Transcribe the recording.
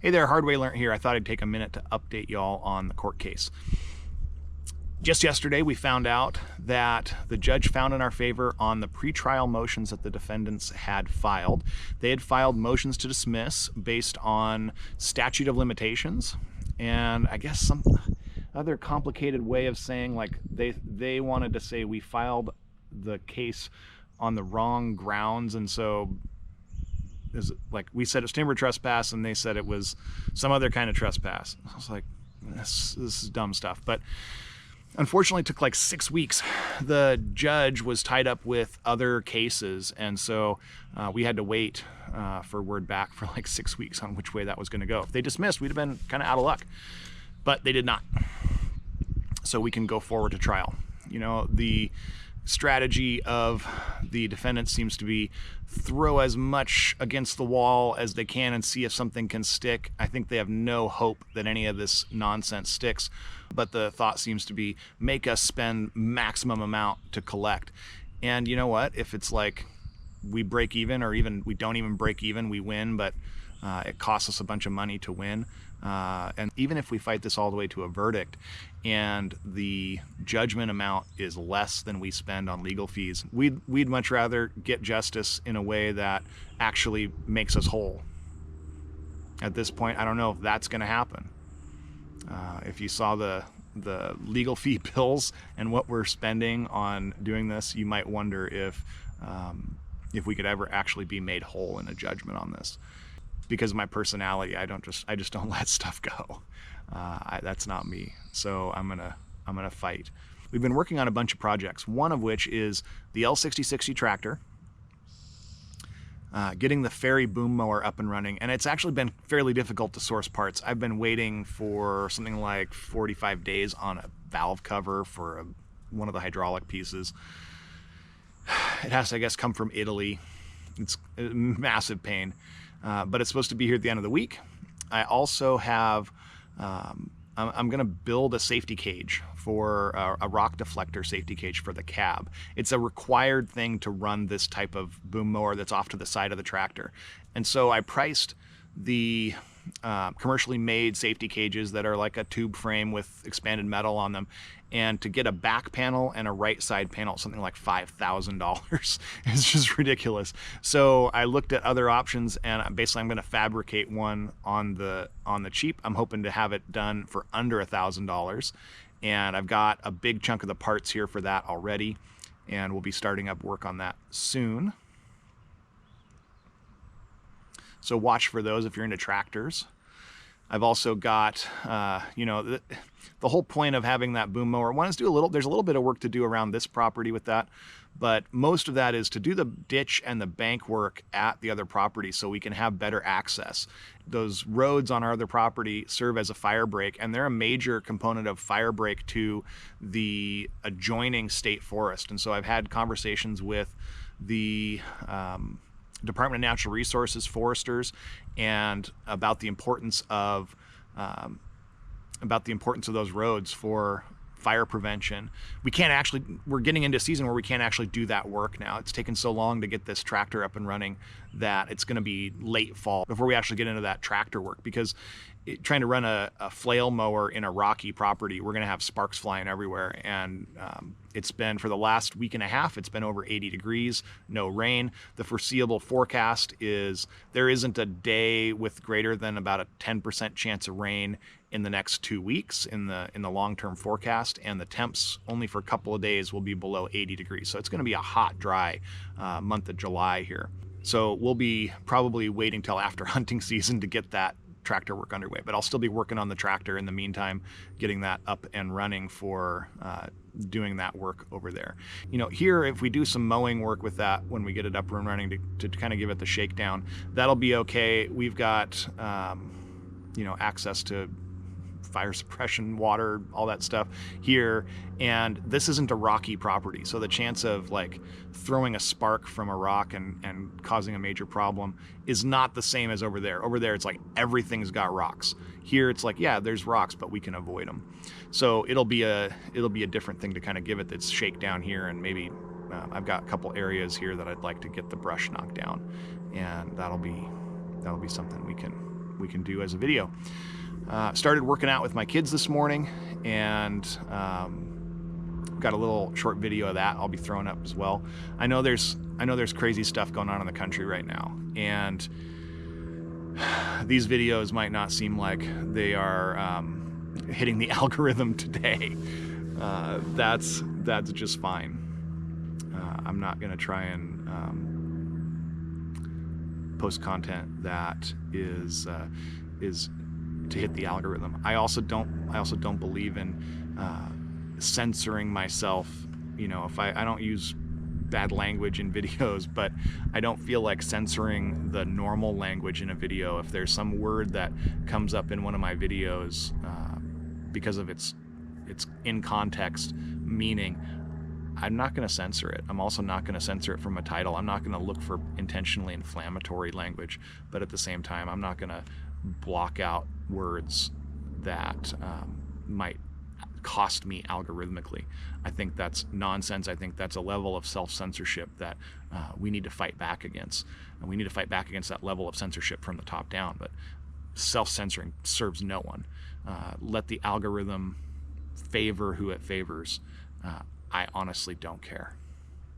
Hey there, Hardway Learnt here. I thought I'd take a minute to update y'all on the court case. Just yesterday, we found out that the judge found in our favor on the pretrial motions that the defendants had filed. They had filed motions to dismiss based on statute of limitations, and I guess some other complicated way of saying, like, they wanted to say we filed the case on the wrong grounds, and so is like we said it's timber trespass and they said it was some other kind of trespass. I was like, this is dumb stuff. But unfortunately it took like 6 weeks. The judge was tied up with other cases, and so we had to wait for word back for like 6 weeks on which way that was going to go. If they dismissed, we'd have been kind of out of luck, but they did not. So we can go forward to trial. You know, the strategy of the defendant seems to be throw as much against the wall as they can and see if something can stick. I think they have no hope that any of this nonsense sticks, but the thought seems to be make us spend maximum amount to collect. And you know what? If it's like we break even, or even we don't even break even, we win, but it costs us a bunch of money to win. And even if we fight this all the way to a verdict and the judgment amount is less than we spend on legal fees, we'd much rather get justice in a way that actually makes us whole. At this point, I don't know if that's going to happen. If you saw the legal fee bills and what we're spending on doing this, you might wonder if we could ever actually be made whole in a judgment on this. Because of my personality, I just don't let stuff go. That's not me. So I'm gonna fight. We've been working on a bunch of projects. One of which is the L6060 tractor, getting the Ferry boom mower up and running, and it's actually been fairly difficult to source parts. I've been waiting for something like 45 days on a valve cover for one of the hydraulic pieces. It has to, I guess, come from Italy. It's a massive pain. But it's supposed to be here at the end of the week. I also have, I'm going to build a safety cage for a rock deflector safety cage for the cab. It's a required thing to run this type of boom mower that's off to the side of the tractor. And so I priced the commercially made safety cages that are like a tube frame with expanded metal on them. And to get a back panel and a right side panel, something like $5,000. It's just ridiculous. So I looked at other options, and basically I'm going to fabricate one on the cheap. I'm hoping to have it done for under $1,000. And I've got a big chunk of the parts here for that already, and we'll be starting up work on that soon. So watch for those if you're into tractors. I've also got, you know, the whole point of having that boom mower, one is there's a little bit of work to do around this property with that, but most of that is to do the ditch and the bank work at the other property so we can have better access. Those roads on our other property serve as a fire break, and they're a major component of fire break to the adjoining state forest. And so I've had conversations with the Department of Natural Resources foresters and about the importance of those roads for fire prevention. We're getting into a season where we can't actually do that work now. It's taken so long to get this tractor up and running that it's going to be late fall before we actually get into that tractor work, because trying to run a flail mower in a rocky property, we're going to have sparks flying everywhere. And it's been, for the last week and a half, it's been over 80 degrees, no rain. The foreseeable forecast is there isn't a day with greater than about a 10% chance of rain in the next 2 weeks in the long-term forecast, and the temps only for a couple of days will be below 80 degrees. So it's going to be a hot, dry month of July here. So we'll be probably waiting till after hunting season to get that tractor work underway, but I'll still be working on the tractor in the meantime, getting that up and running for doing that work over there. You know, here, if we do some mowing work with that when we get it up and running to kind of give it the shakedown, that'll be okay. We've got you know, access to fire suppression, water, all that stuff here, and this isn't a rocky property, so the chance of like throwing a spark from a rock and causing a major problem is not the same as over there. Over there it's like everything's got rocks. Here it's like, yeah, there's rocks, but we can avoid them. So it'll be a different thing to kind of give it its shakedown here, and maybe I've got a couple areas here that I'd like to get the brush knocked down, and that'll be something we can we can do as a video. Started working out with my kids this morning, and got a little short video of that I'll be throwing up as well. I know there's crazy stuff going on in the country right now, and these videos might not seem like they are hitting the algorithm today. That's just fine. I'm not gonna try and post content that is to hit the algorithm. I also don't believe in censoring myself. You know, if I don't use bad language in videos, but I don't feel like censoring the normal language in a video. If there's some word that comes up in one of my videos because of its in context meaning, I'm not going to censor it. I'm also not going to censor it from a title. I'm not going to look for intentionally inflammatory language, but at the same time, I'm not going to block out words that might cost me algorithmically. I think that's nonsense. I think that's a level of self-censorship that we need to fight back against. And we need to fight back against that level of censorship from the top down, but self-censoring serves no one. Let the algorithm favor who it favors. I honestly don't care.